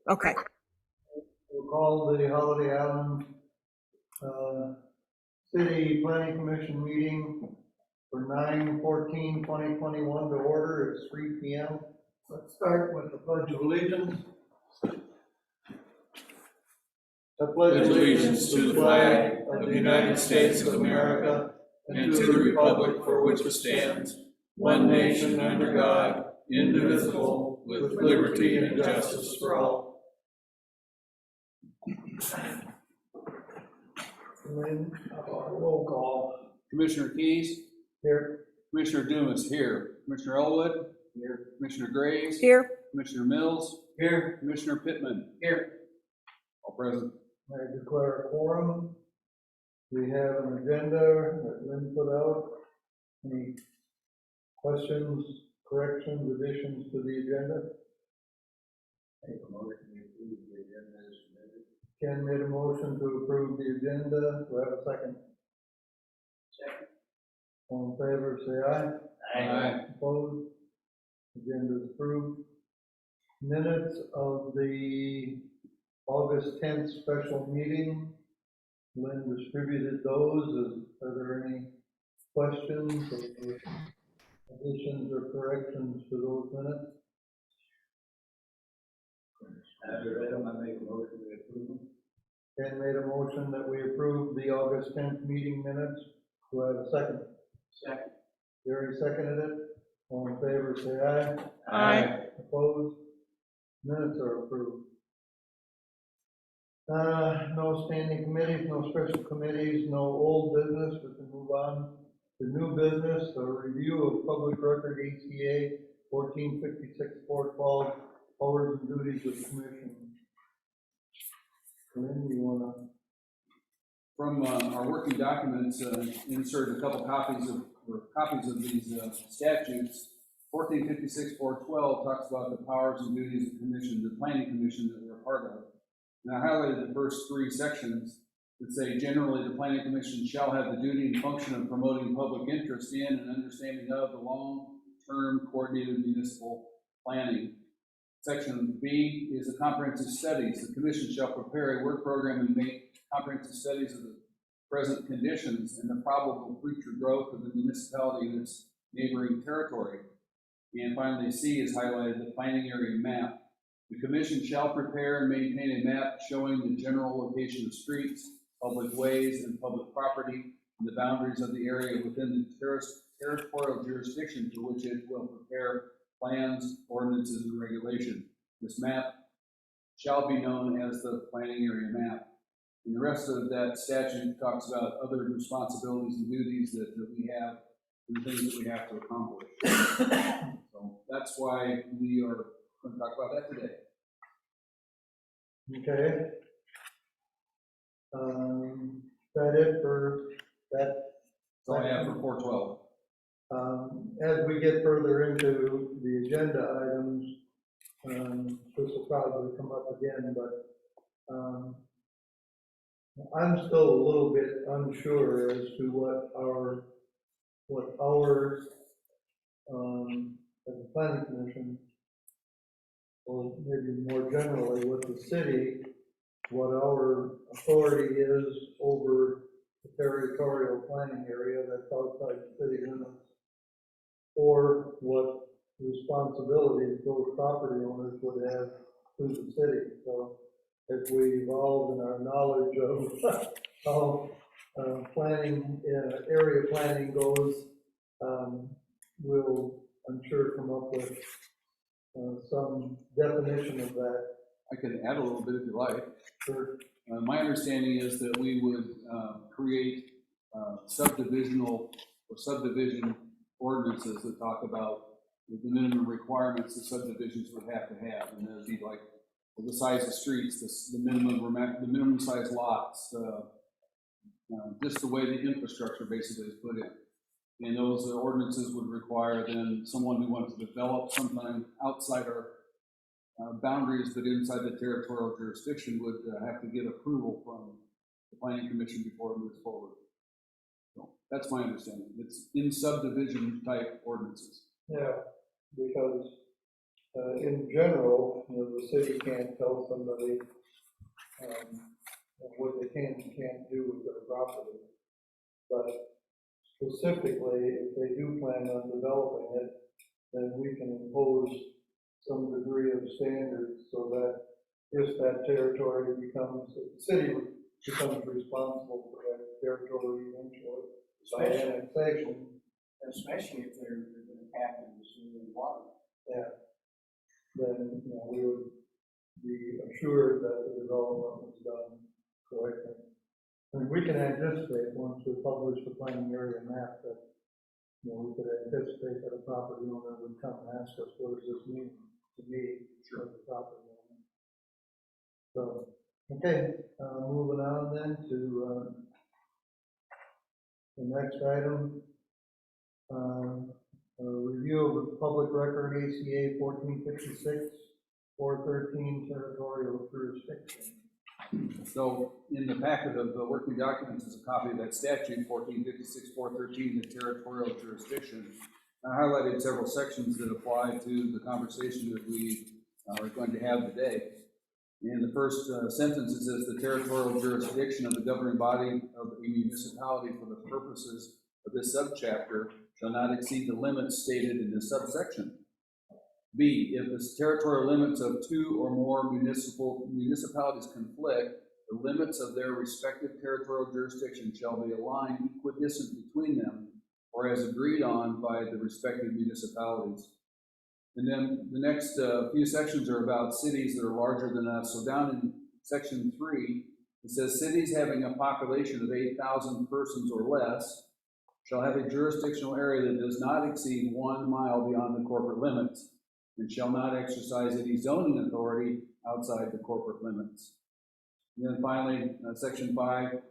Okay. We'll call the Holiday Island City Planning Commission meeting for 9/14/2021 to order. It's 3 p.m. Let's start with the Pledge of Allegiance. I pledge allegiance to the flag of the United States of America and to the republic for which it stands, one nation under God, indivisible, with liberty and justice for all. Roll call. Commissioner Keys? Here. Commissioner Dumas here. Commissioner Elwood? Here. Commissioner Graves? Here. Commissioner Mills? Here. Commissioner Pittman? Here. All present. I declare a quorum. We have an agenda that Lynn put out. Any questions, corrections, additions to the agenda? Make a motion to approve the agenda as submitted. Ken made a motion to approve the agenda. Do I have a second? Second. All in favor, say aye. Aye. Opposed? Agenda is approved. Minutes of the August 10th special meeting. Lynn distributed those. Are there any questions or additions or corrections to those minutes? As I read them, I make a motion to approve them. Ken made a motion that we approve the August 10th meeting minutes. Do I have a second? Second. Jerry seconded it. All in favor, say aye. Aye. Opposed? Minutes are approved. No standing committees, no special committees, no old business. We can move on to new business, a review of public record ECA 1456-412, powers and duties of the commission. Lynn, do you want to? From our working documents, insert a couple copies of these statutes. 1456-412 talks about the powers and duties of the commission, the planning commission that we're a part of. And I highlighted the first three sections that say, generally, the planning commission shall have the duty and function of promoting public interest in and understanding of the long-term coordinated municipal planning. Section B is the comprehensive studies. The commission shall prepare a work program and make comprehensive studies of the present conditions and the probable future growth of the municipality and its neighboring territory. And finally, C is highlighted, the planning area map. The commission shall prepare and maintain a map showing the general location of streets, public ways, and public property, and the boundaries of the area within the territorial jurisdiction for which it will prepare plans, ordinances, and regulation. This map shall be known as the planning area map. And the rest of that statute talks about other responsibilities and duties that we have and things that we have to accomplish. So that's why we are going to talk about that today. Okay. That it for that? That's all I have for 412. As we get further into the agenda items, this will probably come up again, but I'm still a little bit unsure as to what our as a planning commission, or maybe more generally with the city, what our authority is over the territorial planning area that's outside the city limits, or what responsibilities those property owners would have to the city. So as we evolve in our knowledge of how planning, area planning goes, we'll, I'm sure, come up with some definition of that. I can add a little bit if you like. Sure. My understanding is that we would create subdivisional or subdivision ordinances that talk about the minimum requirements that subdivisions would have to have, and there'd be like the size of streets, the minimum size lots, just the way the infrastructure basically is put in. And those ordinances would require then someone who wants to develop sometime outside our boundaries, but inside the territorial jurisdiction, would have to get approval from the planning commission before it moves forward. So that's my understanding. It's in subdivision type ordinances. Yeah, because in general, the city can't tell somebody, what they can and can't do with their property. But specifically, if they do plan on developing it, then we can impose some degree of standards so that if that territory becomes, if the city becomes responsible for that territory eventually by annexation. Especially if they're going to tap into sewer and water. Yeah. Then, we would be assured that the development was done correctly. And we can anticipate, once we publish the planning area map, that, we could anticipate that a property owner would come and ask us, what does this mean to me, as a property owner? So, okay, moving on then to, the next item. Review of the public record ACA 1456, 413 territorial jurisdiction. So in the packet of the working documents is a copy of that statute, 1456, 413, the territorial jurisdiction. I highlighted several sections that apply to the conversation that we are going to have today. In the first sentence, it says the territorial jurisdiction of the governing body of a municipality for the purposes of this subchapter shall not exceed the limits stated in this subsection. B, if the territorial limits of two or more municipalities conflict, the limits of their respective territorial jurisdiction shall be aligned equidistant between them, or as agreed on by the respective municipalities. And then the next few sections are about cities that are larger than us. So down in section 3, it says cities having a population of 8,000 persons or less shall have a jurisdictional area that does not exceed 1 mile beyond the corporate limits, and shall not exercise any zoning authority outside the corporate limits. And then finally, section 5,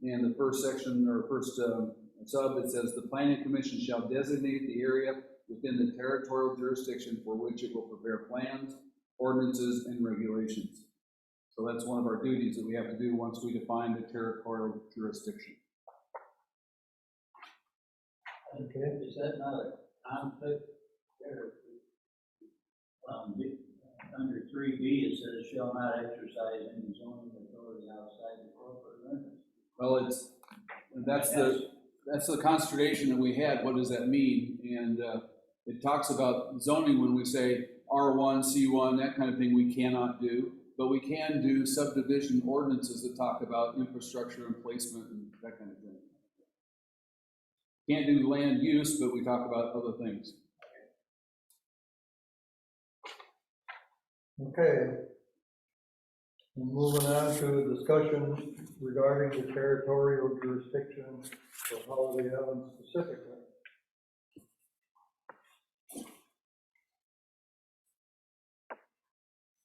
and the first section, or first sub, it says the planning commission shall designate the area within the territorial jurisdiction for which it will prepare plans, ordinances, and regulations. So that's one of our duties that we have to do once we define the territorial jurisdiction. Okay. Is that not a conflict there? Under 3B, it says shall not exercise any zoning authority outside the corporate limits. Well, that's the consternation that we had. What does that mean? And it talks about zoning when we say R1, C1, that kind of thing we cannot do, but we can do subdivision ordinances that talk about infrastructure and placement and that kind of thing. Can't do land use, but we talk about other things. Okay. And moving on to a discussion regarding the territorial jurisdiction for Holiday Island specifically.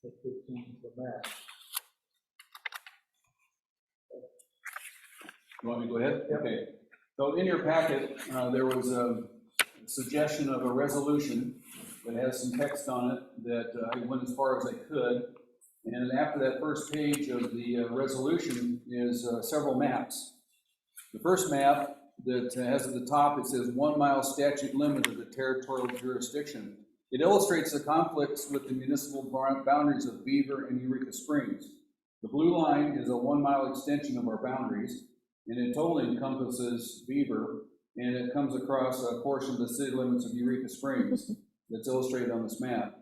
That fits into the map. You want me to go ahead? Yep. Okay. So in your packet, there was a suggestion of a resolution that has some text on it that I went as far as I could. And after that first page of the resolution is several maps. The first map that has at the top, it says 1 mile statute limit of the territorial jurisdiction. It illustrates the conflicts with the municipal boundaries of Beaver and Eureka Springs. The blue line is a 1 mile extension of our boundaries, and it totally encompasses Beaver, and it comes across a portion of the city limits of Eureka Springs that's illustrated on this map.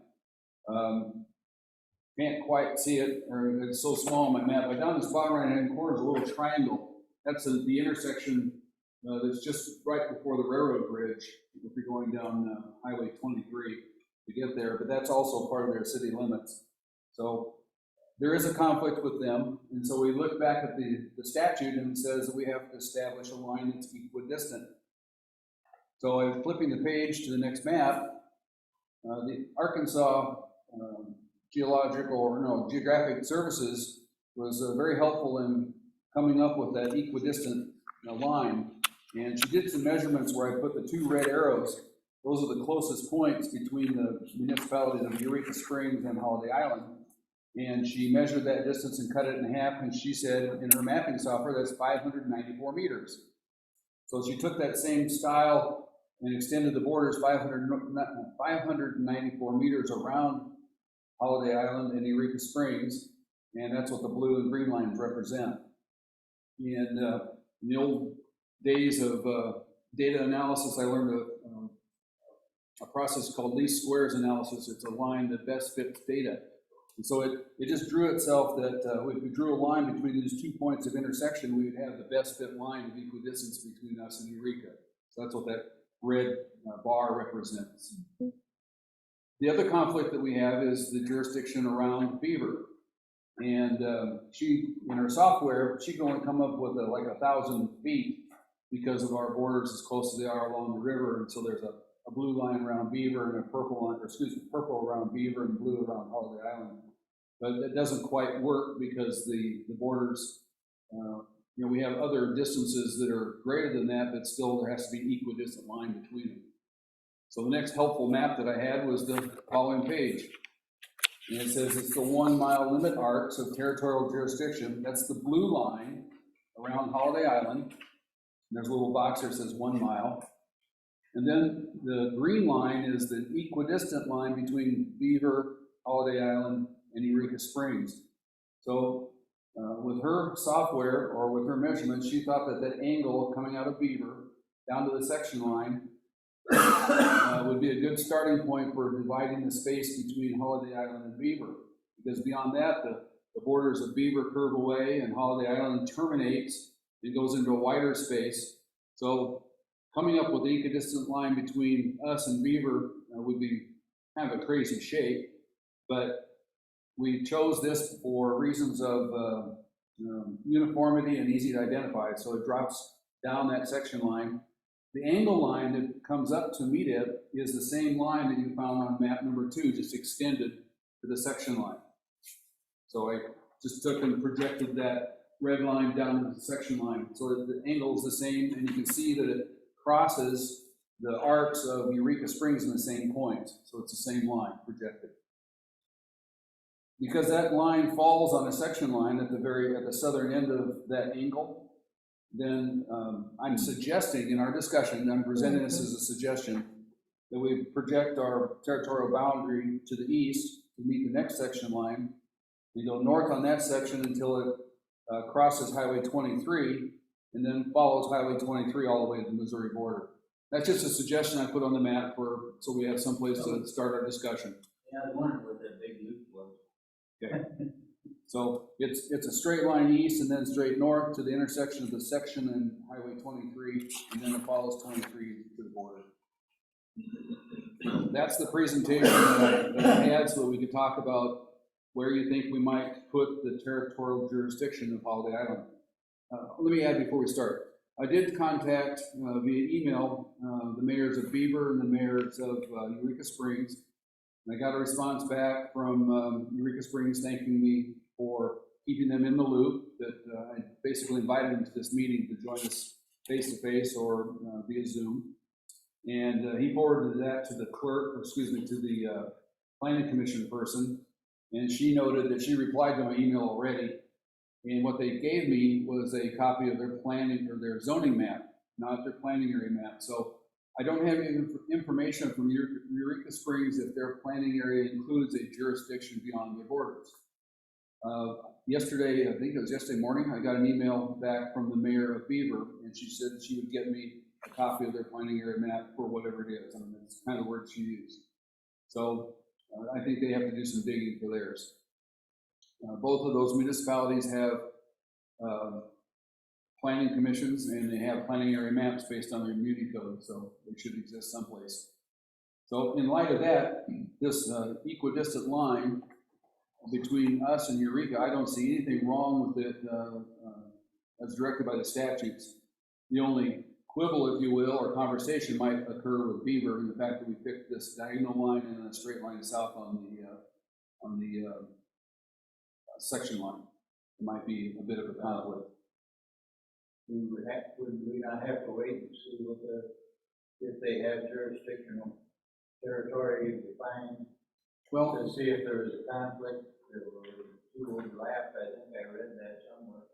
Can't quite see it, or it's so small on my map, but down this bottom right-hand corner is a little triangle. That's the intersection that's just right before the railroad bridge, if you're going down Highway 23 to get there, but that's also part of their city limits. So there is a conflict with them, and so we look back at the statute, and it says that we have to establish a line that's equidistant. So I'm flipping the page to the next map. The Arkansas Geographic Services was very helpful in coming up with that equidistant line, and she did some measurements where I put the 2 red arrows. Those are the closest points between the municipalities of Eureka Springs and Holiday Island. And she measured that distance and cut it in half, and she said in her mapping software that's 594 meters. So she took that same style and extended the borders 594 meters around Holiday Island and Eureka Springs, and that's what the blue and green lines represent. And in the old days of data analysis, I learned a process called least squares analysis. It's a line that best fits data. And so it just drew itself that if we drew a line between these 2 points of intersection, we would have the best fit line of equidistance between us and Eureka. So that's what that red bar represents. The other conflict that we have is the jurisdiction around Beaver. And she, in her software, she can only come up with like 1,000 feet because of our borders as close as they are along the river. And so there's a blue line around Beaver and a purple line, or excuse me, purple around Beaver and blue around Holiday Island. But that doesn't quite work because the borders, we have other distances that are greater than that, but still there has to be an equidistant line between them. So the next helpful map that I had was the following page. And it says it's the 1 mile limit arcs of territorial jurisdiction. That's the blue line around Holiday Island. And there's a little box there that says 1 mile. And then the green line is the equidistant line between Beaver, Holiday Island, and Eureka Springs. So with her software or with her measurements, she thought that angle coming out of Beaver down to the section line would be a good starting point for dividing the space between Holiday Island and Beaver. Because beyond that, the borders of Beaver curve away and Holiday Island terminates and goes into a wider space. So coming up with the equidistant line between us and Beaver would be kind of a crazy shape, but we chose this for reasons of uniformity and easy to identify. So it drops down that section line. The angle line that comes up to meet it is the same line that you found on map number 2, just extended to the section line. So I just took and projected that red line down to the section line so that the angle is the same, and you can see that it crosses the arcs of Eureka Springs in the same point. So it's the same line projected. Because that line falls on a section line at the southern end of that angle, then I'm suggesting in our discussion, I'm presenting this as a suggestion, that we project our territorial boundary to the east to meet the next section line. We go north on that section until it crosses Highway 23, and then follows Highway 23 all the way to the Missouri border. That's just a suggestion I put on the map so we have someplace to start our discussion. Yeah, I was wondering what that big loop was. Okay. So it's a straight line east and then straight north to the intersection of the section and Highway 23, and then it follows 23 to the border. That's the presentation that I had so that we could talk about where you think we might put the territorial jurisdiction of Holiday Island. Let me add before we start. I did contact via email the mayors of Beaver and the mayors of Eureka Springs. And I got a response back from Eureka Springs thanking me for keeping them in the loop, that I basically invited them to this meeting to join us face-to-face or via Zoom. And he forwarded that to the to the planning commission person. And she noted that she replied to my email already. And what they gave me was a copy of their planning or their zoning map, not their planning area map. So I don't have any information from Eureka Springs if their planning area includes a jurisdiction beyond their borders. Yesterday, I think it was yesterday morning, I got an email back from the mayor of Beaver, and she said she would get me a copy of their planning area map for whatever it is. I mean, that's kind of the word she used. So I think they have to do some digging for theirs. Both of those municipalities have planning commissions, and they have planning area maps based on their muni code, so they should exist someplace. So in light of that, this equidistant line between us and Eureka, I don't see anything wrong with it as directed by the statutes. The only quibble, if you will, or conversation might occur with Beaver in the fact that we picked this diagonal line and a straight line south on the section line. It might be a bit of a conflict. Would we not have to wait and see if they have jurisdictional territory defined? Well, to see if there is a conflict, there were two overlap. I think I read that somewhere.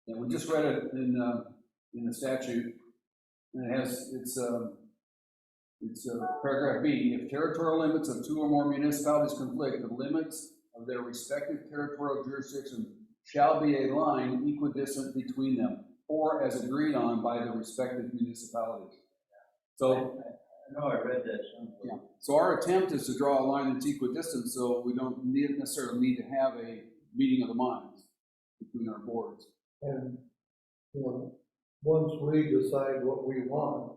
Yeah, we just read it in the statute, and it's It's paragraph B. If territorial limits of two or more municipalities conflict, the limits of their respective territorial jurisdiction shall be a line equidistant between them, or as agreed on by the respective municipalities. So, I know I read that somewhere. yeah. So our attempt is to draw a line that's equidistant, so we don't necessarily need to have a meeting of the minds between our boards. And, you know, once we decide what we want,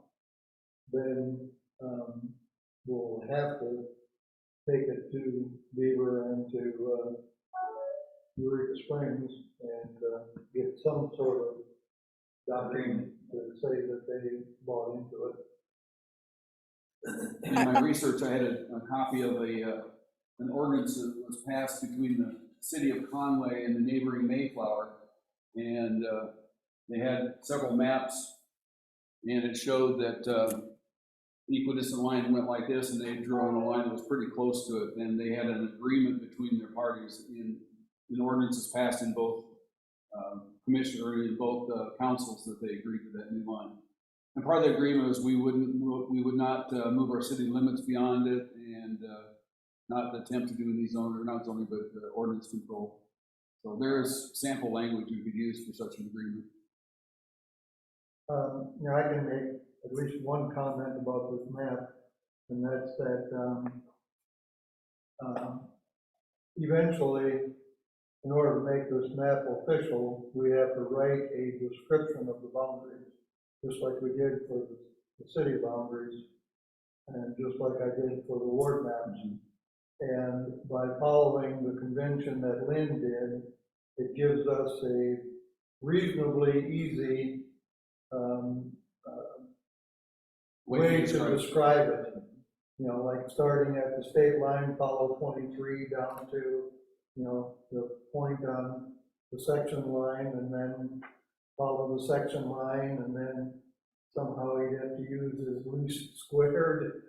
then, we'll have to take it to Beaver and to, Eureka Springs and, get some sort of document to say that they bought into it. In my research, I had a copy of an ordinance that was passed between the city of Conway and the neighboring Mayflower. And they had several maps, and it showed that equidistant line went like this, and they had drawn a line that was pretty close to it. And they had an agreement between their parties in ordinances passed in both in both councils that they agreed to that new line. And part of the agreement was we would not move our city limits beyond it, and not attempt to do any zoning, or not zoning, but ordinance control. So there is sample language you could use for such an agreement. You know, I can make at least one comment about this map, and that's that eventually, in order to make this map official, we have to write a description of the boundaries, just like we did for the city boundaries, and just like I did for the ward maps. And by following the convention that Lynn did, it gives us a reasonably easy way to describe it. You know, like starting at the state line, follow 23 down to, you know, the point on the section line, and then follow the section line, and then somehow he'd have to use his least squared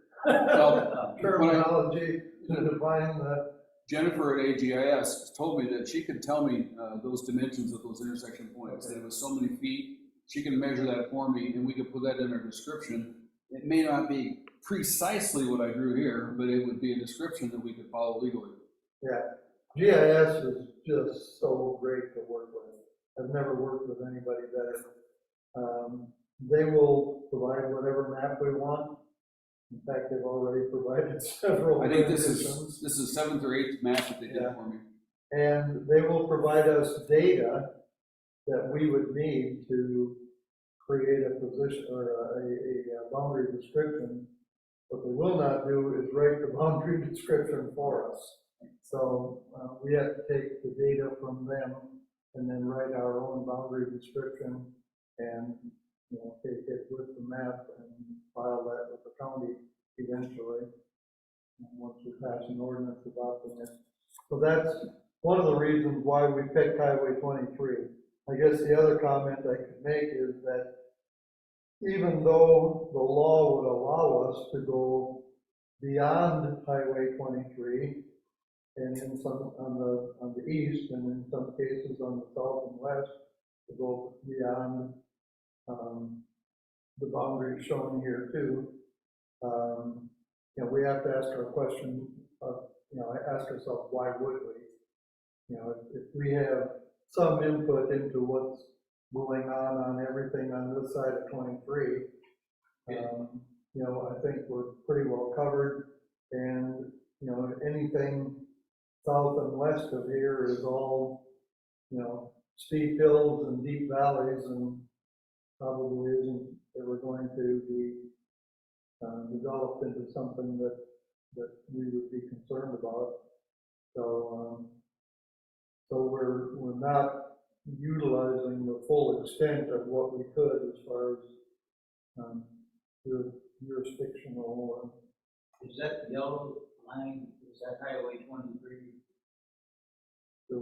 terminology to define the. Jennifer at AGIS told me that she could tell me those dimensions of those intersection points. That it was so many feet. She can measure that for me, and we could put that in our description. It may not be precisely what I drew here, but it would be a description that we could follow legally. Yeah, GIS is just so great to work with. I've never worked with anybody better. They will provide whatever map we want. In fact, they've already provided several. I think this is the 7th or 8th map that they did for me. And they will provide us data that we would need to create a position or a boundary description. What they will not do is write the boundary description for us. So we have to take the data from them and then write our own boundary description, and take it with the map and file that with the county eventually, and once we pass an ordinance adopting it. So that's one of the reasons why we picked Highway 23. I guess the other comment I could make is that even though the law would allow us to go beyond Highway 23, and in some on the east, and in some cases on the south and west, to go beyond the boundaries shown here too, we have to ask our question of, ask ourselves, why would we? If we have some input into what's going on everything on this side of 23, I think we're pretty well covered, and anything south and west of here is all steep hills and deep valleys, and probably isn't ever going to be developed into something that we would be concerned about. So we're not utilizing the full extent of what we could as far as jurisdictional. Is that the yellow line? Is that Highway 23? The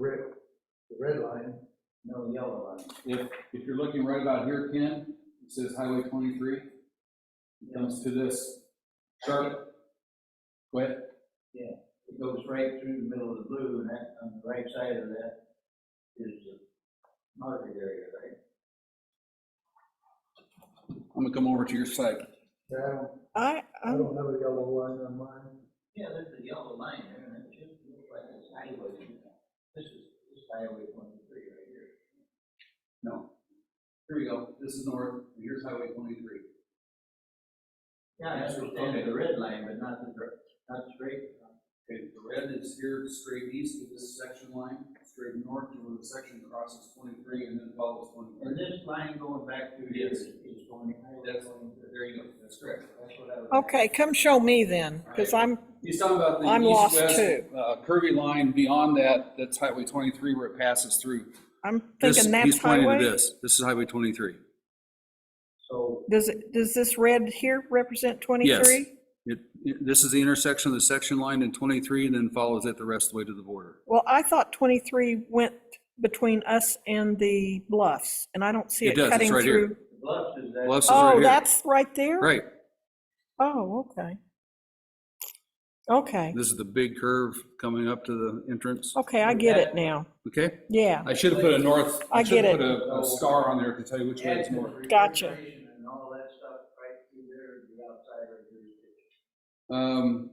red line. No, yellow line. If you're looking right about here, Ken, it says Highway 23. It comes to this sharp. Go ahead. Yeah, it goes right through the middle of the blue, and that on the right side of that is the market area, right? I'm gonna come over to your side. Yeah, I I don't have a yellow line on mine. Yeah, there's a yellow line there, and it just looks like it's highway. This is highway 23 right here. No. Here we go, this is north, and here's Highway 23. Yeah, I understand the red line, but not the straight. Okay, the red is here straight east of this section line, straight north to where the section crosses 23 and then follows 23. And this line going back through here is going highway 23. There you go, that's correct. That's what I was. okay, come show me then, because He's talking about the I'm lost east-west too. curvy line beyond that, that's Highway 23 where it passes through. I'm thinking that's He's pointing to highway. this is Highway 23. So, Does this red here represent 23? Yes. This is the intersection of the section line in 23 and then follows it the rest of the way to the border. Well, I thought 23 went between us and the bluffs, and I don't see It it does, it's cutting right here. through. Bluffs is that. Bluffs is right Oh, here. that's right there? Right, Oh, okay. Okay, this is the big curve coming up to the entrance. okay, I get it now. Okay, Yeah, I should have put a north, I should get have it. put a star on there to tell you which way is north. Gotcha. And all that stuff right through there is the outside of jurisdiction.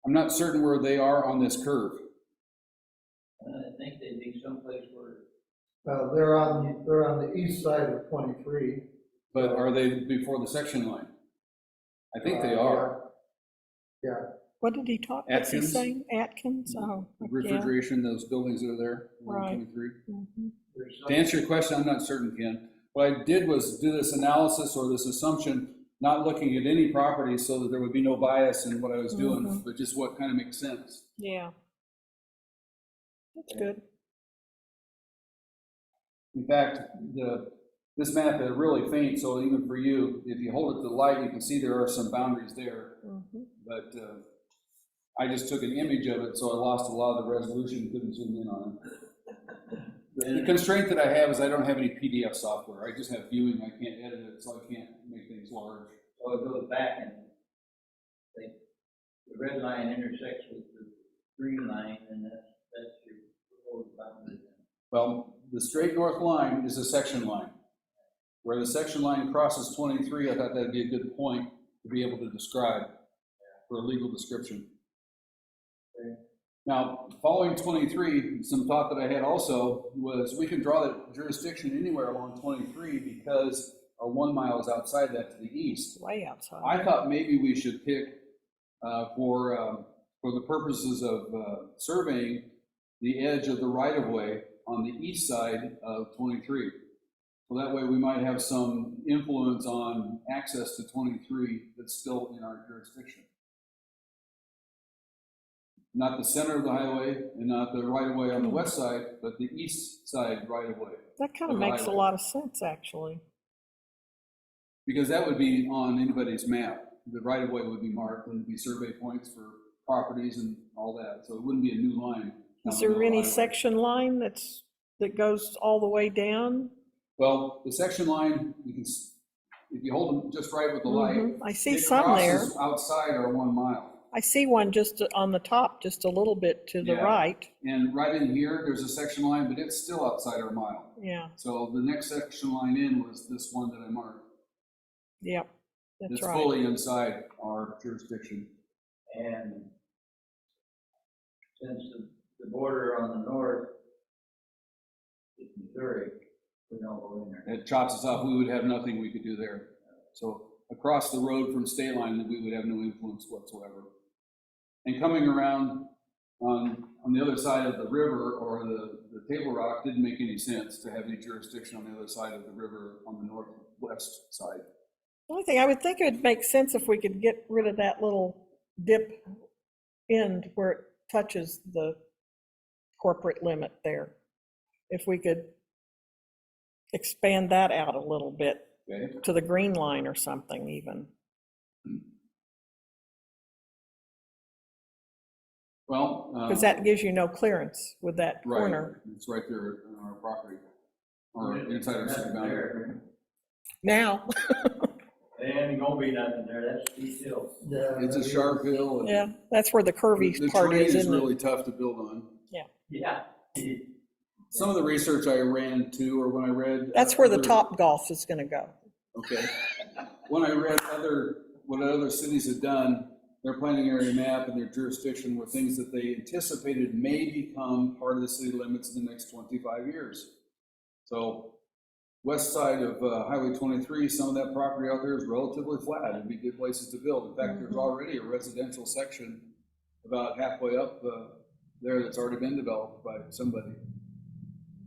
I'm not certain where they are on this curve. And I think they'd be someplace where, They're on the east side of 23. But are they before the section line? I think they are. Yeah, what did he talk, what's he Atkins? saying? Atkins, oh, yeah. Refrigeration, those buildings that are there, Right. 23. Mhm. there's To some, answer your question, I'm not certain, Ken. What I did was do this analysis or this assumption, not looking at any property so that there would be no bias in what I was doing, Mhm. but just what kind of makes sense. Yeah. That's good. In fact, this map is really faint, so even for you, if you hold it to the light, you can see there are some boundaries there. Mhm. But I just took an image of it, so I lost a lot of the resolution, couldn't zoom in on it. The constraint that I have is I don't have any PDF software. I just have viewing, I can't edit it, so I can't make things large. so it goes back and the red line intersects with the green line, and that's your proposed boundary. Well, the straight north line is a section line. Where the section line crosses 23, I thought that'd be a good point to be able to describe for a legal description. Okay. Now, following 23, some thought that I had also was we can draw the jurisdiction anywhere along 23 because our 1 mile is outside that to the east. Way outside. I thought maybe we should pick for the purposes of surveying the edge of the right-of-way on the east side of 23. So that way we might have some influence on access to 23 that's still in our jurisdiction. Not the center of the highway and not the right-of-way on the west side, but the east side right-of-way. That kind of of the makes a highway. lot of sense, actually. Because that would be on anybody's map. The right-of-way would be marked, and it'd be survey points for properties and all that. So it wouldn't be a new line. Is there any section line that goes all the way down? Well, the section line, you can, if you hold them just right with the light. Mhm. I see it some there. crosses outside our 1 mile. I see one just on the top, just a little bit to the Yeah. right. And right in here, there's a section line, but it's still outside our mile. Yeah, So the next section line in was this one that I marked. yep, that's It's right. fully inside our jurisdiction. And since the border on the north is Missouri, we don't go in there. It chops us off. We would have nothing we could do there. So across the road from state line, we would have no influence whatsoever. And coming around on the other side of the river or the Table Rock didn't make any sense to have any jurisdiction on the other side of the river on the northwest side. The only thing, I would think it would make sense if we could get rid of that little dip end where it touches the corporate limit there. If we could expand that out a little bit Okay. to the green line or something even. Well, Because that gives you no clearance with that right, corner. it's right there on our property or inside our city Nothing boundary. there. Now, There ain't gonna be nothing there, that's steep hill. yeah. It's a sharp hill. and yeah, that's where the curvy The part terrain is, is isn't it? really tough to build on. Yeah. Some of the research I ran too, or when I read. That's where the other- Top Golf is gonna go. Okay. When I read what other cities have done, their planning area map and their jurisdiction were things that they anticipated may become part of the city limits in the next 25 years. So west side of Highway 23, some of that property out there is relatively flat. It'd be good places to build. In fact, there's already a residential section about halfway up there that's already been developed by somebody.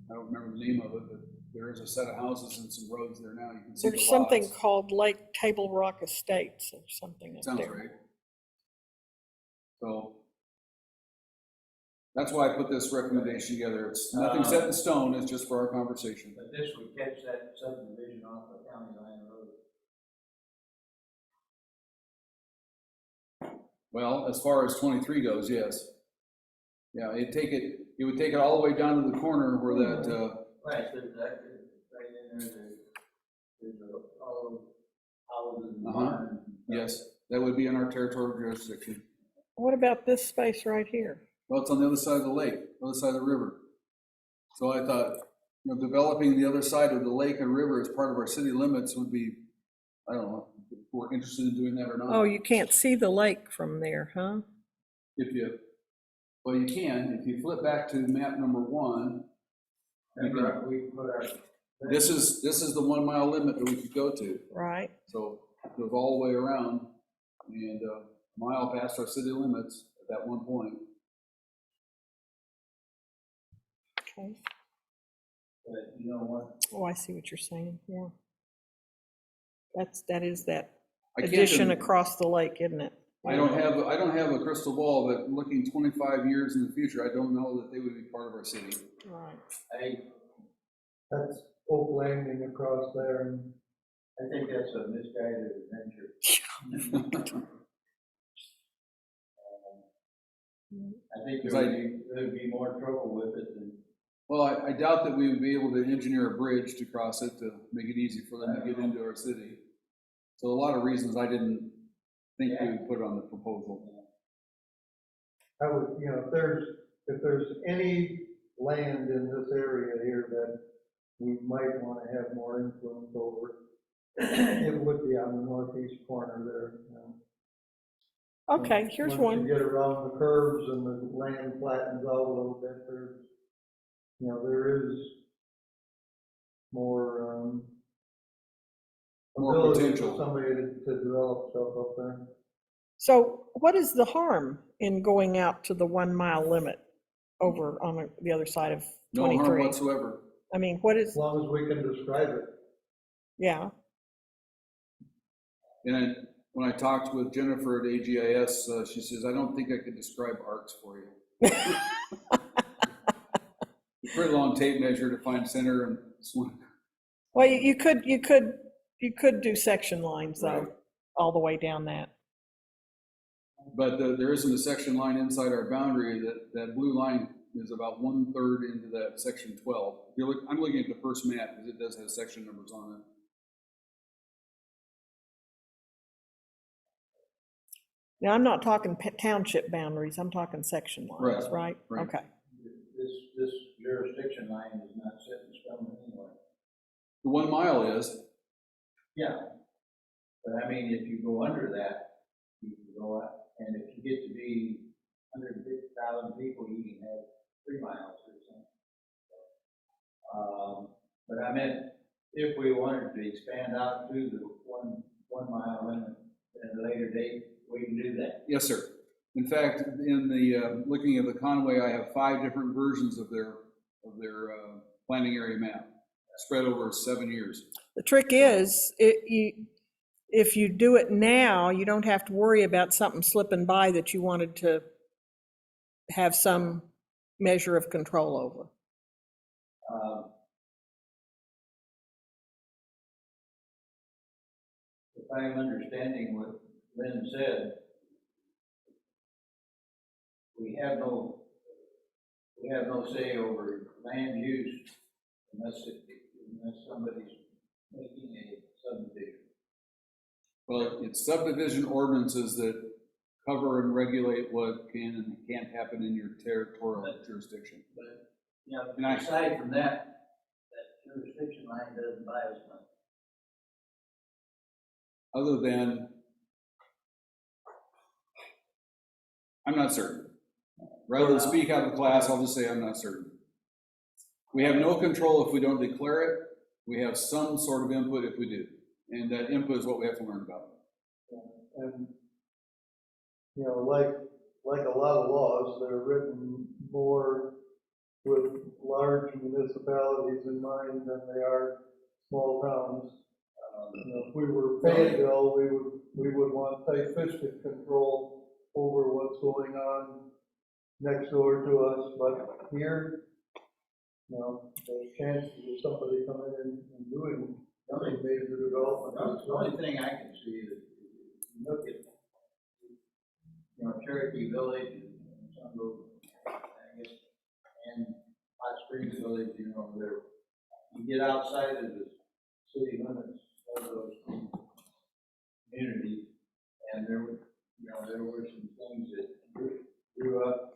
I don't remember the name of it, but there is a set of houses and some roads there now. You can see the There's lots. something called Lake Table Rock Estates or something up Sounds there. right. So that's why I put this recommendation together. It's nothing set in stone, it's just for our conversation. But this would catch that subdivision off of County Line Road. Well, as far as 23 goes, yes. Yeah, it would take it all the way down to the corner where that, Right, there's that, right in there, there's all those houses and barns. yes, that would be in our territorial jurisdiction. What about this space right here? Well, it's on the other side of the lake, the other side of the river. So I thought, developing the other side of the lake and river as part of our city limits would be, I don't know, if we're interested in doing that or not. Oh, you can't see the lake from there, huh? Well, you can, if you flip back to map number 1, Remember, we put our. this is the 1 mile limit that we could go to. Right. So it goes all the way around and a mile past our city limits at that one point. Okay. But you know what? Oh, I see what you're saying. Yeah. That is that I can't addition do- across the lake, isn't it? I don't have a crystal ball, but looking 25 years in the future, I don't know that they would be part of our city. Right. That's Oak Landing across there, and I think that's a misguided adventure. I think there'd be more trouble with it than. Well, I doubt that we would be able to engineer a bridge to cross it to make it easy for them to get into our city. So a lot of reasons I didn't think we would put it on the proposal. I would, if there's any land in this area here that we might want to have more influence over, it would be on the northeast corner there. Okay, here's one. Once you get around the curves and the land flattens out a little bit, there is more, More ability potential. for somebody to develop stuff up there. So what is the harm in going out to the 1 mile limit over on the other side of No harm 23? whatsoever. I mean, what As is, long as we can describe it. yeah, And when I talked with Jennifer at AGIS, she says, I don't think I could describe arcs for you. Pretty long tape measure to find center and swim. well, you could do section lines though, Right. all the way down that. But there isn't a section line inside our boundary. That blue line is about 1/3 into that section 12. I'm looking at the first map because it does have section numbers on it. Now, I'm not talking township boundaries, I'm talking section lines, right? Right. Okay. This jurisdiction line is not set in stone anyway. The 1 mile is. Yeah, but I mean, if you go under that, you can go up, and if you get to be 150,000 people, you can have 3 miles or something. But I meant, if we wanted to expand out to the one mile limit at a later date, we can do that. Yes, sir. In fact, in the looking at the Conway, I have 5 different versions of their planning area map spread over 7 years. The trick is, if you do it now, you don't have to worry about something slipping by that you wanted to have some measure of control over. If I'm understanding what Lynn said, we have no say over land use unless somebody's making a subdivision. Well, it's subdivision ordinances that cover and regulate what can and can't happen in your territorial jurisdiction. But, aside from that, that jurisdiction line doesn't buy us much. other than, I'm not certain. Rather than speak out of class, I'll just say I'm not certain. We have no control if we don't declare it. We have some sort of input if we do. And that input is what we have to learn about. And, you know, like a lot of laws, they're written more with large municipalities in mind than they are small towns. You know, if we were Fayetteville, we would want tight fiscal control over what's going on next door to us, but here, you know, there's chances of somebody coming in and doing major development. The only thing I can see is, if you look at, you know, Cherokee Village and some of those, I guess, and Hot Springs Village, you know, you get outside of the city limits of those communities, and there were some things that grew up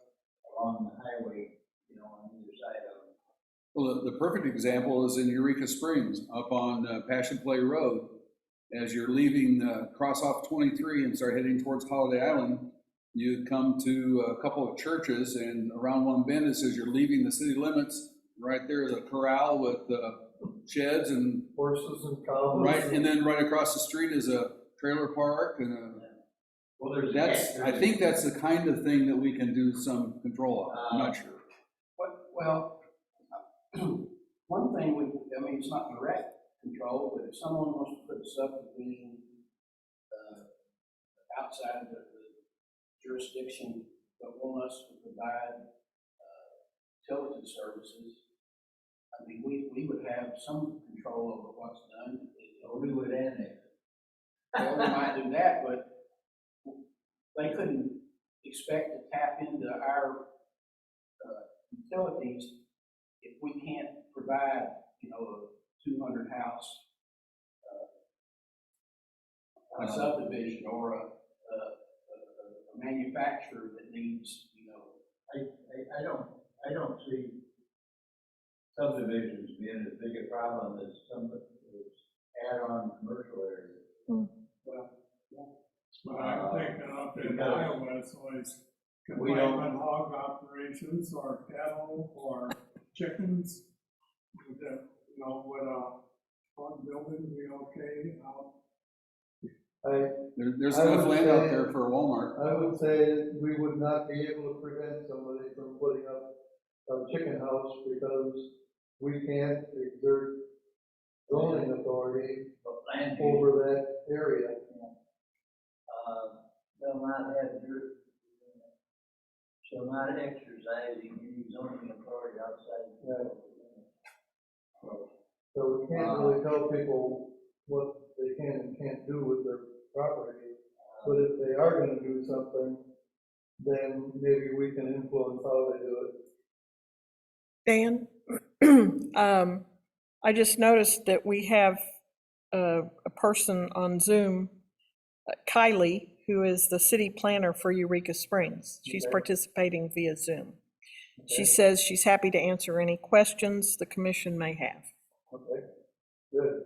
along the highway, you know, on either side of them. Well, the perfect example is in Eureka Springs, up on Passion Play Road. As you're leaving, cross off 23 and start heading towards Holiday Island, you come to a couple of churches, and around one bend, it says you're leaving the city limits. Right there is a corral with sheds and Horses and cows. right, and then right across the street is a trailer park and a. Well, I think that's the kind of thing that we can do some control of. I'm not sure. Well, one thing I mean, it's not direct control, but if someone wants to put a subdivision outside of the jurisdiction but want us to provide utility services, I mean, we would have some control over what's done. Or we would annex. Well, we might do that, but they couldn't expect to tap into our utilities if we can't provide, you know, a 200 house a subdivision or a manufacturer that needs, you know. I don't see subdivisions being as big a problem as some of those add-on commercial areas. Well, yeah. But I'm thinking up in Because Iowa, it's always we don't- confinement hog operations or cattle or chickens. Would that, you know, would a hog building be okay? There's I enough would land out say- there for a Walmart. I would say we would not be able to prevent somebody from putting up a chicken house because we can't exert zoning authority But land use, over that area. shall not have shall not exercising any zoning authority outside. Yeah. So we can't really tell people what they can and can't do with their property. But if they are gonna do something, then maybe we can influence how they do it. Dan, I just noticed that we have a person on Zoom, Kylie, who is the city planner for Eureka Springs. She's Okay. participating via Zoom. She Okay. says she's happy to answer any questions the commission may have. Okay, good.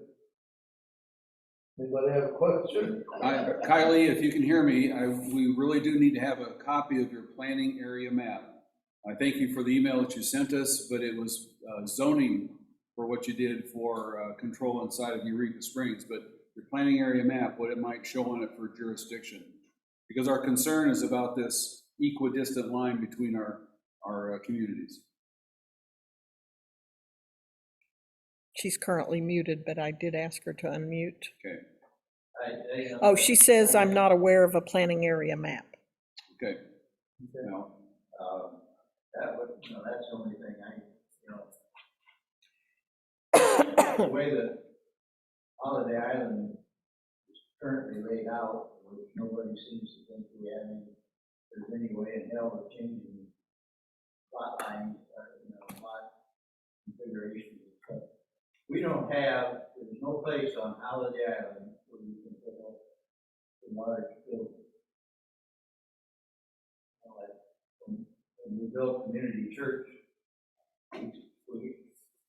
Anybody have a question? Kylie, if you can hear me, we really do need to have a copy of your planning area map. I thank you for the email that you sent us, but it was zoning for what you did for control inside of Eureka Springs. But your planning area map, what it might show on it for jurisdiction. Because our concern is about this equidistant line between our communities. She's currently muted, but I did ask her to unmute. Okay. Oh, she says, I'm not aware of a planning area map. Okay. Okay. Now, That's the only thing the way that Holiday Island is currently laid out, which nobody seems to think there's any way in hell of changing lot lines, lot configurations. We don't have, there's no place on Holiday Island where you can put up a large building. When we built Community Church,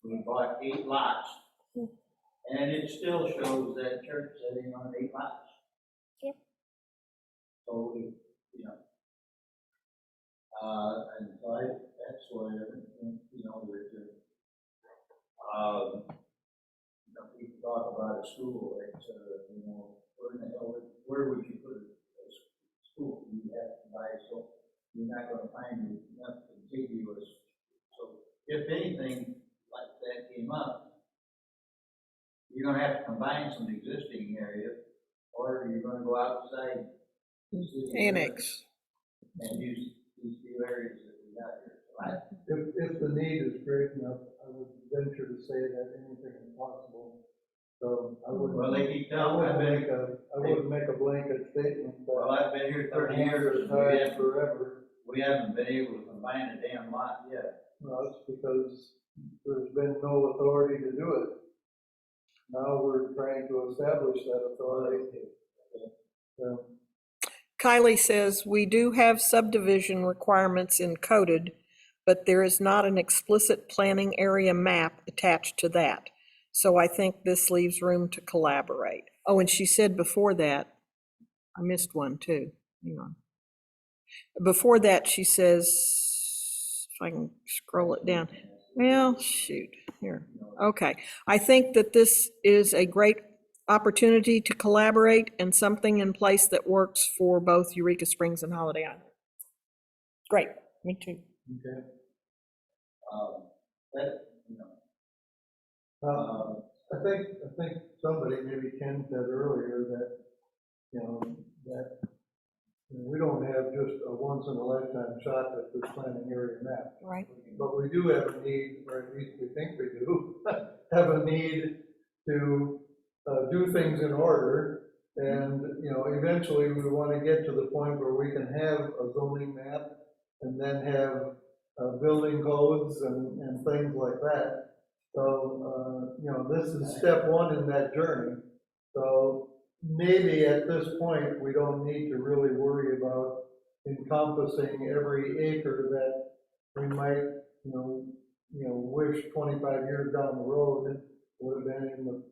we bought 8 lots, and it still shows that church sitting on 8 lots. So, you know, and so that's why, you know, we talk about a school, it's, you know, where in the hell, where would you put a school? You have to buy, so you're not gonna find enough contiguous. So if anything like that came up, you're gonna have to combine some existing areas, or you're gonna go outside the city Annex. and use these few areas that we got here. So If the need is great enough, I would venture to say that anything is possible. So I wouldn't. Well, they keep I telling, wouldn't make a blanket statement well, that I've been here 30 our hands years, are and tied forever. we haven't been able to combine a damn lot yet. Well, it's because there's been no authority to do it. Now we're trying to establish that authority. So, Kylie says, we do have subdivision requirements encoded, but there is not an explicit planning area map attached to that. So I think this leaves room to collaborate. Oh, and she said before that, I missed one too, hang on. Before that, she says, if I can scroll it down, well, shoot, here, okay. I think that this is a great opportunity to collaborate and something in place that works for both Eureka Springs and Holiday Island. Great, me too. okay. That, you know, I think somebody, maybe Ken said earlier that, you know, that we don't have just a once in a lifetime shot at this planning area map. Right. But we do have a need, or at least we think we do, have a need to do things in order. And, you know, eventually we want to get to the point where we can have a zoning map and then have building codes and things like that. So, you know, this is step one in that journey. So maybe at this point, we don't need to really worry about encompassing every acre that we might, you know, wish 25 years down the road would have been in the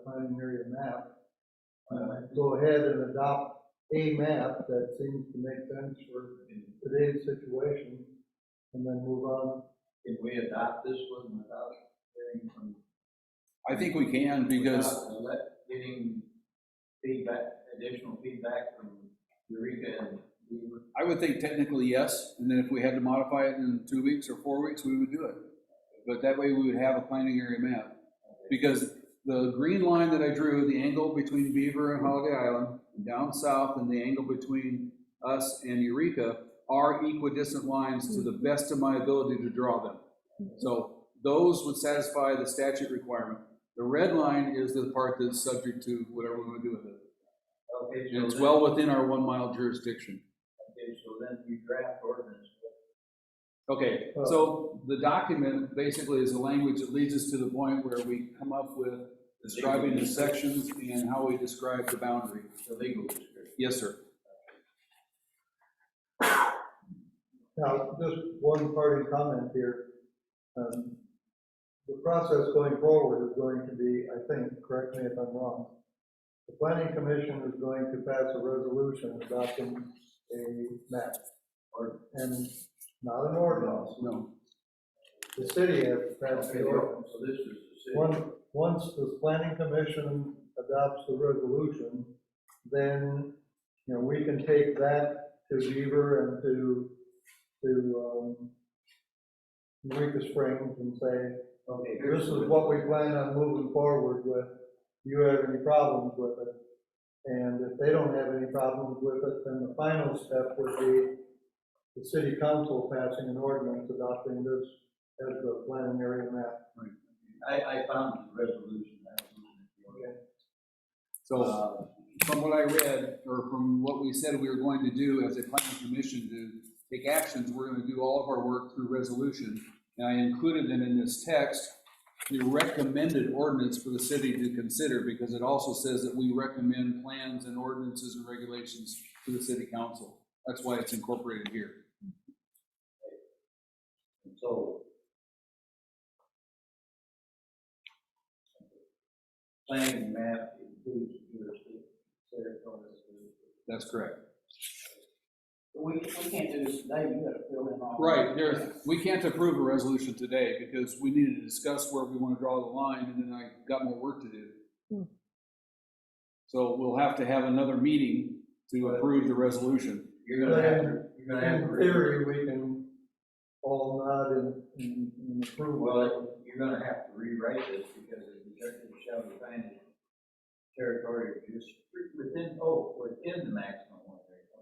planning area map. Go ahead and adopt a map that seems to make sense for today's situation, and then move on. can we adopt this one without hearing from? I think we can, because Getting feedback, additional feedback from Eureka and Beaver. I would think technically yes, and then if we had to modify it in 2 weeks or 4 weeks, we would do it. But that way we would have a planning area map. Because the green line that I drew, the angle between Beaver and Holiday Island, down south, and the angle between us and Eureka are equidistant lines to the best of my ability to draw them. So those would satisfy the statute requirement. The red line is the part that's subject to whatever we want to do with it. Okay, And it's then- well within our 1 mile jurisdiction. Okay, so then you draft ordinance. Okay, so the document basically is the language that leads us to the point where we come up with describing the sections and how we describe the boundary. The legal description. Yes, sir. Now, just one parting comment here. The process going forward is going to be, I think, correct me if I'm wrong, the planning commission is going to pass a resolution adopting a map, and not an ordinance. No. The city has to pass Okay, the ordinance. so this is the city. Once the planning commission adopts the resolution, then, you know, we can take that to Beaver and to Eureka Springs and say, Okay, this is what we plan on moving forward with. Do you have any problems with it? And if they don't have any problems with it, then the final step would be the city council passing an ordinance adopting this as the planning area map. I found the resolution. Okay. So from what I read, or from what we said we were going to do as a planning commission to take actions, we're going to do all of our work through resolution. And I included them in this text, the recommended ordinance for the city to consider, because it also says that we recommend plans and ordinances and regulations to the city council. That's why it's incorporated here. So planning map includes jurisdiction, territorial. That's correct. We can't do this today, you gotta fill in all. Right, we can't approve a resolution today because we needed to discuss where we want to draw the line, and then I got more work to do. Hmm. So we'll have to have another meeting to approve the resolution. You're gonna have to, In theory, we can all nod and approve. well, you're gonna have to rewrite this because the executive shall define the territorial district within the maximum one acre.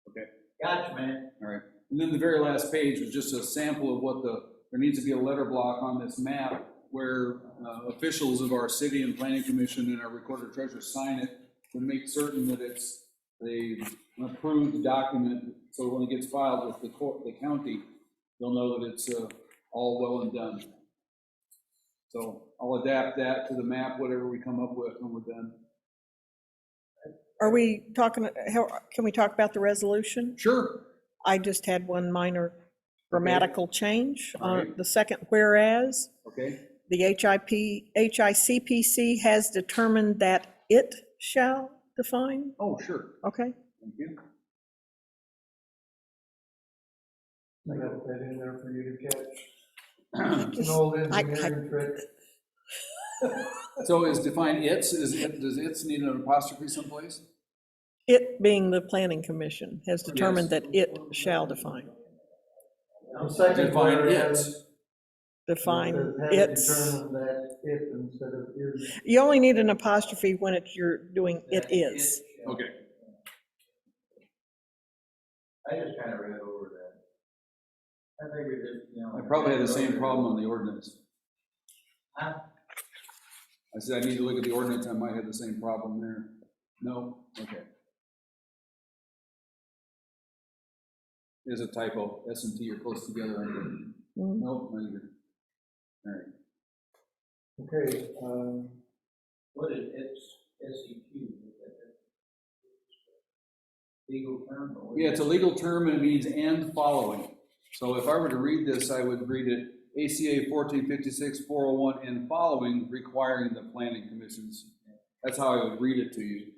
Okay. Gotcha, man. All right, and then the very last page was just a sample of what there needs to be a letter block on this map where officials of our city and planning commission and our recorder treasurer sign it to make certain that it's an approved document, so when it gets filed with the county, they'll know that it's all well and done. So I'll adapt that to the map, whatever we come up with when we're done. Are we talking, can we talk about the resolution? Sure. I just had one minor grammatical change All on right. the second whereas. Okay. The HICPC has determined that it shall define, Oh, sure. okay? Thank you. I got that in there for you to catch. An old engineering trick. So is define its, does its need an apostrophe someplace? It being the planning commission has determined Yes. that it shall define, The second Define whereas it. define has its. determined that it instead of is. You only need an apostrophe when you're doing it is. Okay. I just kind of read over that. I figured that, I probably had the same problem on the ordinance. Huh? I said I need to look at the ordinance, I might have the same problem there. No? Okay. There's a typo, S and T are close together. Mhm. Nope, not either. All right. Okay, What is SEQ? Legal term? Or what Yeah, is it's a legal term and it means and following. So if I were to read this, I would read it ACA 1456, 401 and following requiring the planning commissions. That's how I would read it to you.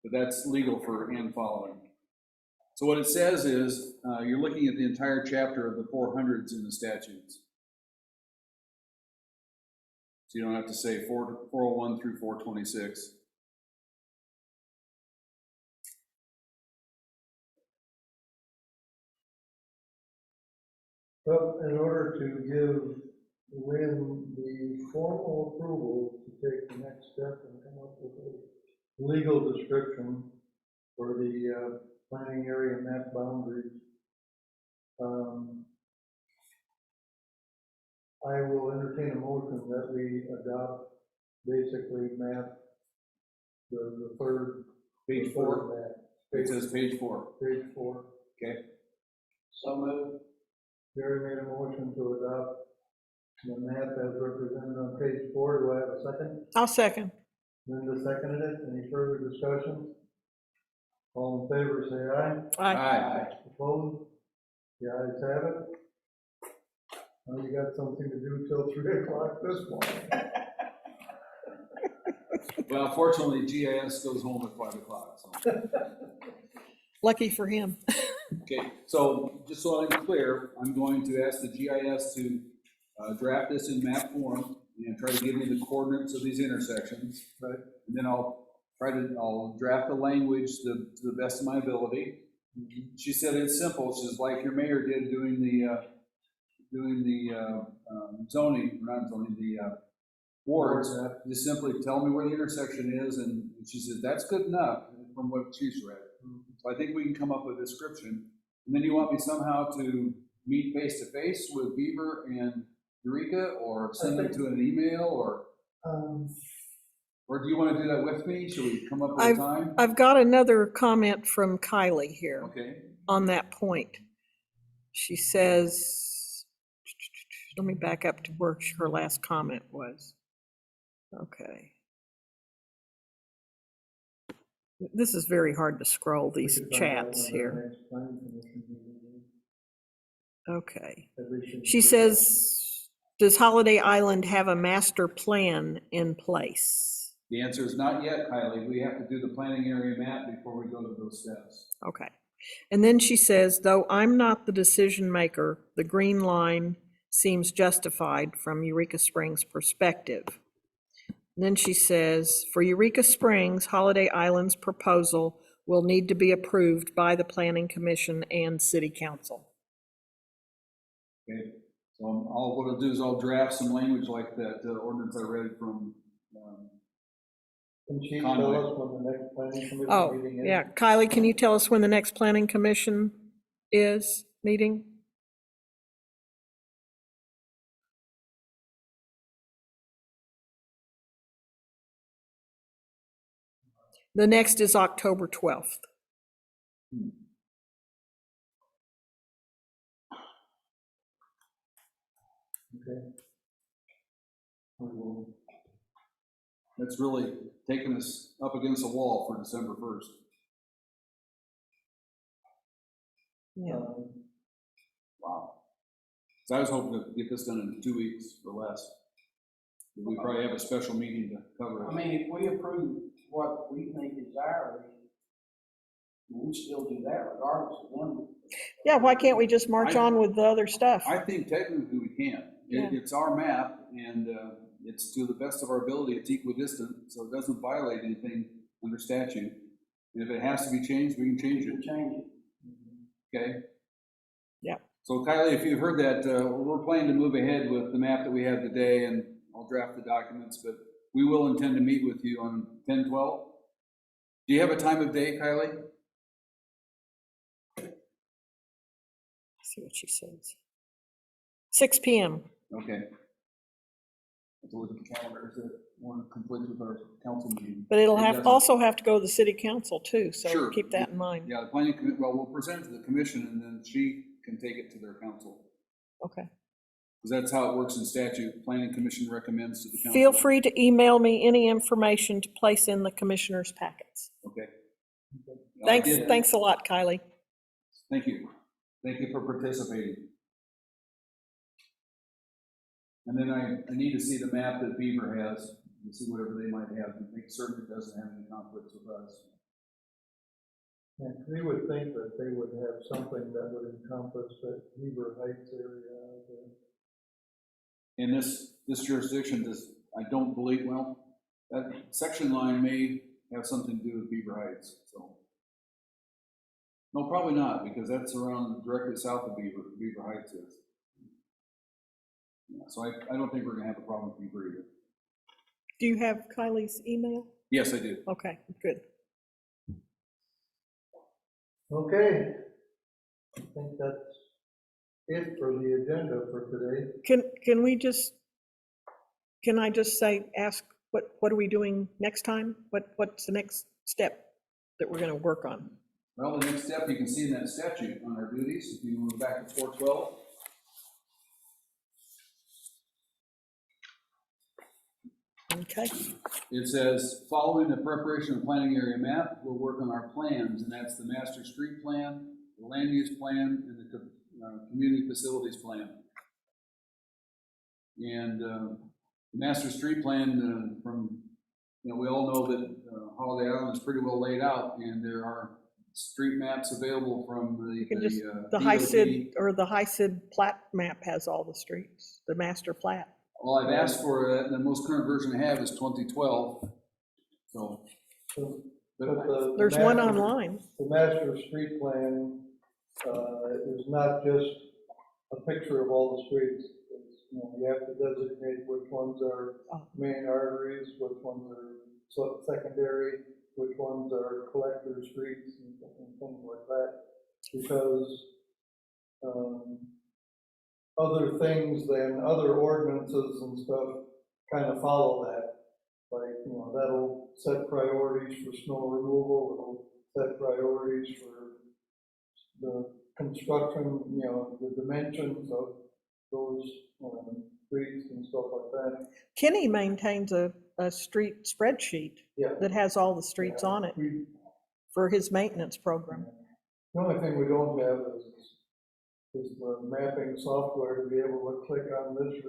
But that's legal for and following. So what it says is, you're looking at the entire chapter of the 400s in the statutes. So you don't have to say 401 through 426. but in order to give Lynn the formal approval to take the next step and come up with a legal description for the planning area map boundaries, I will entertain a motion that we adopt basically map the third. Page the 4. third map. It says page 4. Page 4. Okay. So moved. Jerry made a motion to adopt the map as represented on page 4. Do I have a second? I'll second. Linda seconded it. Any further discussion? All in favor, say aye. Aye. Opposed? The ayes have it. Now you got something to do till 3 o'clock this morning. Well, fortunately, GIS goes home at 5 o'clock. So. Lucky for him. Okay, so just so I'm clear, I'm going to ask the GIS to draft this in map form and try to give me the coordinates of these intersections. Right. And then I'll draft the language to the best of my ability. Mm-hmm. She said it's simple. She's like your mayor did doing the zoning, not zoning, the wards. Just simply tell me where the intersection is, and she said that's good enough from what she's read. So I think we can come up with a description. And then you want me somehow to meet face to face with Beaver and Eureka, or send them to an email, or do you want to do that with me? Should we come up with a time? I've got another comment from Kylie here Okay. on that point. She says, let me back up to where her last comment was. Okay. This is very hard to scroll these chats here. Okay. She says, does Holiday Island have a master plan in place? The answer is not yet, Kylie. We have to do the planning area map before we go to those steps. Okay. And then she says, though I'm not the decision maker, the green line seems justified from Eureka Springs' perspective. And then she says, for Eureka Springs, Holiday Island's proposal will need to be approved by the Planning Commission and City Council. Okay, so what I'll do is I'll draft some language like that ordinance I read from, Can she Conway. tell us when the next planning commission Oh, meeting is? yeah. Kylie, can you tell us when the next Planning Commission is meeting? The next is October 12th. Okay. that's really taking us up against the wall for December 1st. Yeah. Wow. So I was hoping to get this done in 2 weeks or less. We probably have a special meeting to cover it. I mean, if we approve what we think is ours, we still do that regardless of them. Yeah, why can't we just march on with the other stuff? I think technically we can. Yeah. It's our map, and it's to the best of our ability. It's equidistant, so it doesn't violate anything under statute. And if it has to be changed, we can change We can it. change it. Okay? Yeah. So Kylie, if you've heard that, we're planning to move ahead with the map that we have today, and I'll draft the documents, but we will intend to meet with you on 10/12. Do you have a time of day, Kylie? See what she says. 6 p.m. Okay. Let's look at the calendar. Is it one conflict with our council meeting? But it'll It have, doesn't. also have to go to the city council too, so Sure. keep that in mind. Yeah, the planning, well, we'll present it to the commission, and then she can take it to their council. Okay. Because that's how it works in statute. Planning commission recommends to the council. Feel free to email me any information to place in the commissioner's packets. Okay. Thanks, I did. thanks a lot, Kylie. Thank you. Thank you for participating. And then I need to see the map that Beaver has, and see whatever they might have, and make certain it doesn't have any conflicts with us. And we would think that they would have something that would encompass that Heber Heights area. In this jurisdiction, I don't believe, well, that section line may have something to do with Beaver Heights, so. No, probably not, because that's around directly south of Beaver Heights is. Yeah, so I don't think we're gonna have a problem with Beaver either. Do you have Kylie's email? Yes, I do. Okay, good. Okay. I think that's it for the agenda for today. Can we just, can I just say, ask, what are we doing next time? What's the next step that we're gonna work on? Well, the next step, you can see in that statute on our duties, if you move back to 412. Okay, It says, following the preparation of planning area map, we'll work on our plans, and that's the master street plan, the land use plan, and the community facilities plan. And the master street plan, we all know that Holiday Island is pretty well laid out, and there are street maps available from you can just, the DOT. HICID, or the HICID plat map has all the streets, the master plat. Well, I've asked for, the most current version I have is 2012, so. But the There's one master- online. The master street plan is not just a picture of all the streets. It's, you have to designate which ones are main arteries, which ones are secondary, which ones are collector streets and things like that. Because other things than other ordinances and stuff kind of follow that. Like, that'll set priorities for snow removal, it'll set priorities for the construction, the dimensions of those streets and stuff like that. Kenny maintains a street spreadsheet Yeah. that has all the streets on it for his maintenance program. The only thing we don't have is the mapping software to be able to click on this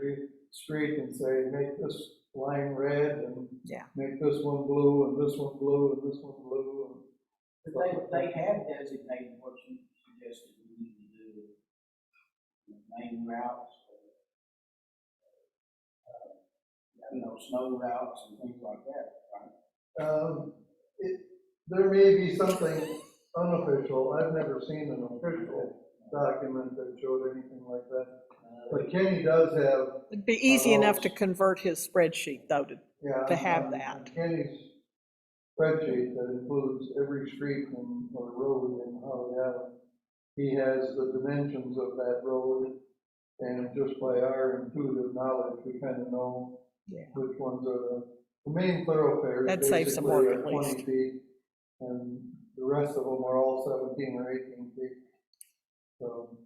street and say, make this line red and Yeah. make this one blue and this one blue and this one blue. They have designated what you suggested we need to do, main routes, snow routes and things like that, right? There may be something unofficial. I've never seen an official document that showed anything like that. But Kenny does have, It'd be easy enough to convert his spreadsheet, though, yeah. to have on that. Kenny's spreadsheet that includes every street or road in Holiday Island. He has the dimensions of that road, and just by our intuitive knowledge, we kind of know which ones are the main thoroughfares. That saves some basically work are at least. 20 feet, and the rest of them are all 17 or 18 feet. So,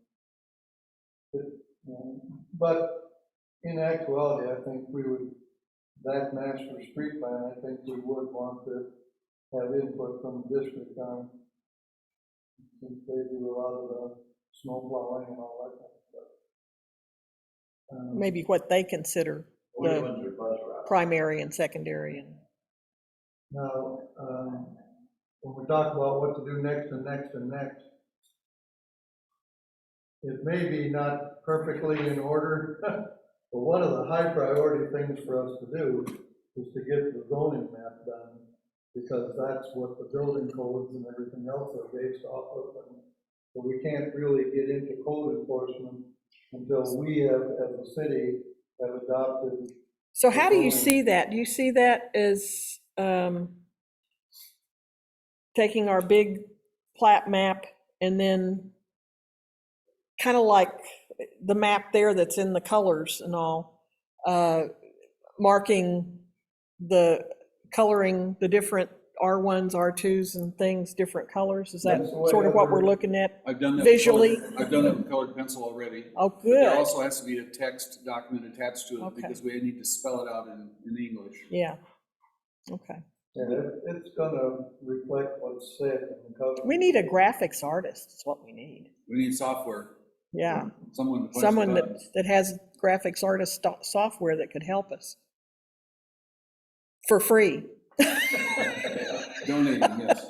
but in actuality, I think that master street plan, I think we would want to have input from the district on, since they do a lot of the snow plowing and all that kind of stuff. Maybe what they consider the primary and secondary. And Now, when we talk about what to do next and next and next, it may be not perfectly in order, but one of the high priority things for us to do is to get the zoning map done, because that's what the building codes and everything else are based off of. And so we can't really get into code enforcement until we have, as a city, have adopted. so how do you see that? Do you see that as taking our big plat map and then kind of like the map there that's in the colors and all, marking coloring the different R1s, R2s and things, different colors? Is that That's the way sort of what I've we're heard. looking at? I've done that. Visually? I've done it with colored pencil already. Oh, But there good. also has to be a text document attached to it, Okay. because we need to spell it out in English. Yeah, okay. Yeah, it's gonna reflect what's said in the covenant. We need a graphics artist, is what we need. We need software, Yeah, someone to push the someone buttons. that has graphics artist software that could help us. For free. Donating, yes.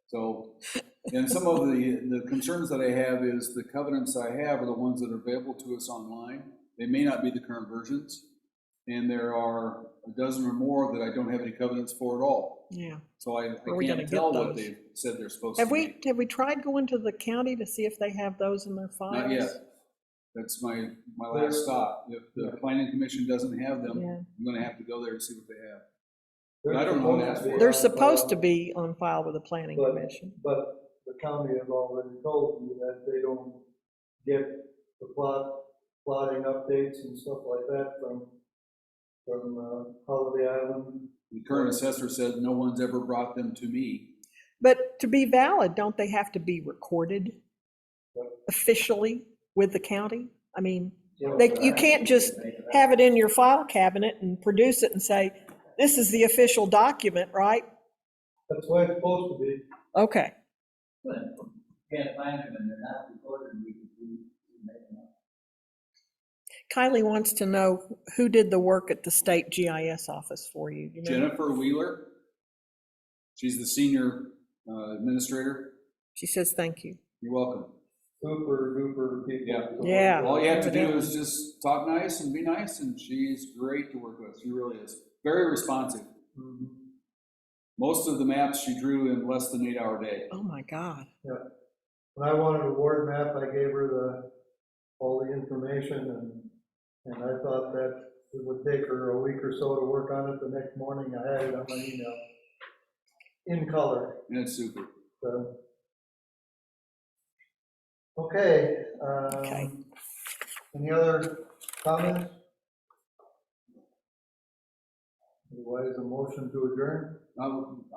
So, and some of the concerns that I have is the covenants I have are the ones that are available to us online. They may not be the current versions, and there are a dozen or more that I don't have any covenants for at all. Yeah. So I Where are we gonna can't get tell what those? they've said they're supposed to Have be. we tried going to the county to see if they have those in their files? Not yet. That's my last stop. If the planning commission doesn't have them, Yeah. I'm gonna have to go there and see what they have. They're I don't know what to ask for. They're supposed to be on file with the planning But- commission. But the county have already told you that they don't get the plotting updates and stuff like that from Holiday Island. The current assessor said no one's ever brought them to me. But to be valid, don't they have to be recorded Yep. officially with the county? I mean, Yeah. you can't just have it in your file cabinet and produce it and say, this is the official document, right? That's the way it's supposed to be. Okay. Can't find them and they're not recorded, we can make them up. Kylie wants to know who did the work at the state GIS office for you. You know? Jennifer Wheeler, she's the senior administrator. She says, thank you. You're welcome. Super duper people. Yeah. Yeah. All you have to do Evidently. is just talk nice and be nice, and she's great to work with. She really is. Very responsive. Mhm. Most of the maps she drew in less than 8-hour day. Oh, my God. When I wanted a ward map, I gave her all the information, and I thought that it would take her a week or so to work on it. The next morning, I had it on my email in color. And it's super. So. Okay. Okay. Any other comments? Otherwise, a motion to adjourn.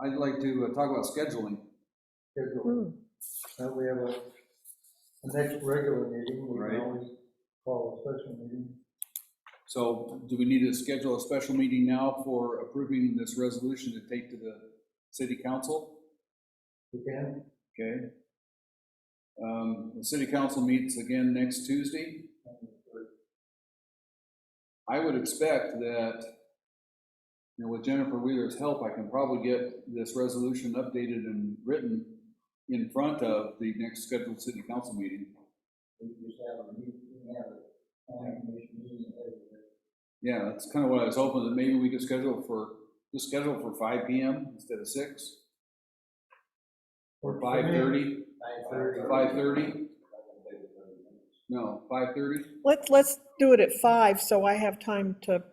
I'd like to talk about scheduling. Schedule. We have a next regular meeting. We Right. can always call a special meeting. So do we need to schedule a special meeting now for approving this resolution to take to the city council? We can. Okay. The city council meets again next Tuesday. I would expect that with Jennifer Wheeler's help, I can probably get this resolution updated and written in front of the next scheduled city council meeting. We just have a meeting, we have a planning commission meeting every. Yeah, that's kind of what I was hoping, that maybe we could schedule for 5 PM instead of 6, or 5:30. 5:30? No, 5:30? Let's do it at 5, so I have time to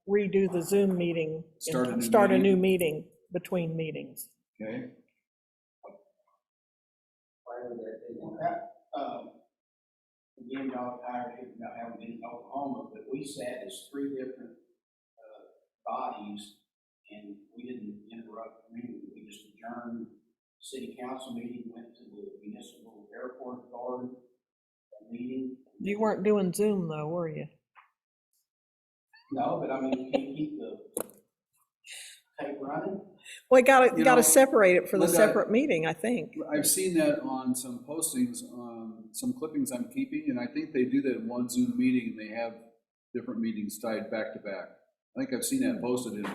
redo the Zoom meeting. Start a and new start a meeting. new meeting between meetings. Okay. Again, y'all tired of about having been in Oklahoma, but we sat as 3 different bodies, and we didn't interrupt the meeting. We just adjourned city council meeting, went to the municipal airport authority meeting. You weren't doing Zoom though, were you? No, but I mean, you can't keep the tape running. Well, you You gotta know, separate it for the Linda, separate meeting, I think. I've seen that on some postings, some clippings I'm keeping, and I think they do that in one Zoom meeting, and they have different meetings tied back to back. I think I've seen that posted in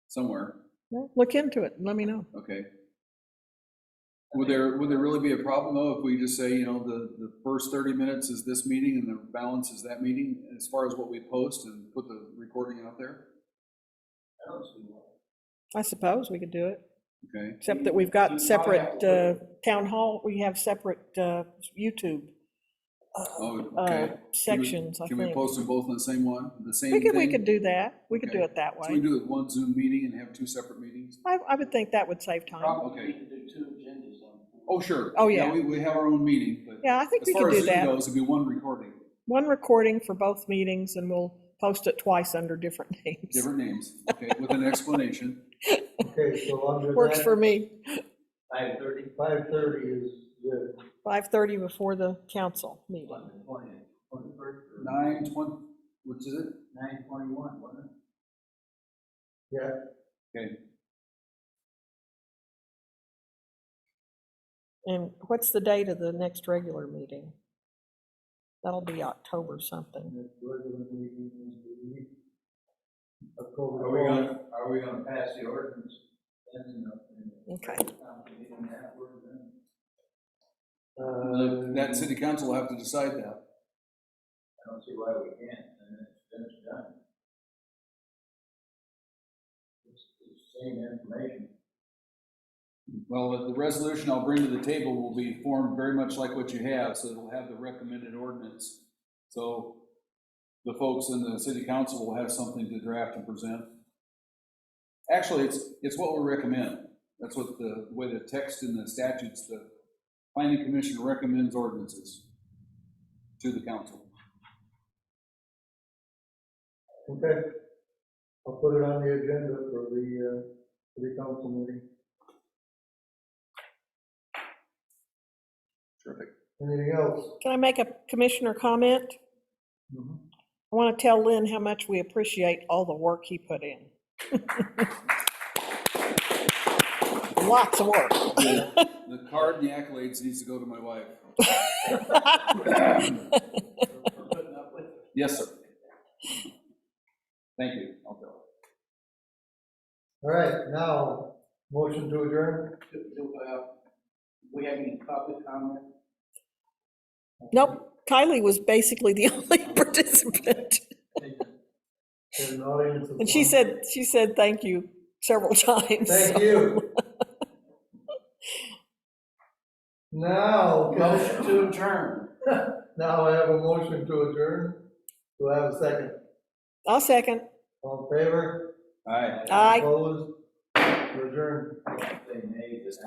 somewhere. Well, look into it and let me know. Okay. Would there really be a problem though if we just say, the first 30 minutes is this meeting and the balance is that meeting, as far as what we post and put the recording out there? I don't see why. I suppose we could do it, Okay. except that we've got separate town hall, we have separate YouTube Oh, okay. sections, I Can we think. post them both on the same one, the same We thing? could do that. We could do Okay. it that So we way. do it one Zoom meeting and have 2 separate meetings? I would think that would save time. Probably Okay. need to do 2 agendas on. Oh, sure. Oh, yeah. We have our own meeting, but Yeah, I think as we far could as do Zoom that. goes, it'd be one recording, One recording for both meetings and we'll post it twice under different names. different names, okay, with an explanation. Okay, so under Works that, for me. 5:30, 5:30 is good. 5:30 before the council meeting. 21st, 9:20, which is it? 9:21, wasn't it? Yeah, Okay, And what's the date of the next regular meeting? That'll be October something. the regular meeting is the October Are we 12th. gonna pass the ordinance? That's enough. Okay. that city council will have to decide that. I don't see why we can't, and then it's done. It's the same information. Well, the resolution I'll bring to the table will be formed very much like what you have, so it'll have the recommended ordinance. So the folks in the city council will have something to draft and present. Actually, it's what we recommend. That's what the way the text in the statutes, the planning commission recommends ordinances to the council. Okay, I'll put it on the agenda for the council meeting. Terrific. Anything else? Can I make a commissioner comment? Mhm. I want to tell Lynn how much we appreciate all the work he put in. Lots of work. The card and the accolades needs to go to my wife. Yes, sir. Thank you. I'll go. All right, now, motion to adjourn? We have any public comment? Nope, Kylie was basically the only participant. An audience of And she one. said thank you several times. Thank so. you. Now, Motion to adjourn. now I have a motion to adjourn. Do I have a second? I'll second. All in favor? Aye. Aye. Opposed? We're adjourned. They made this.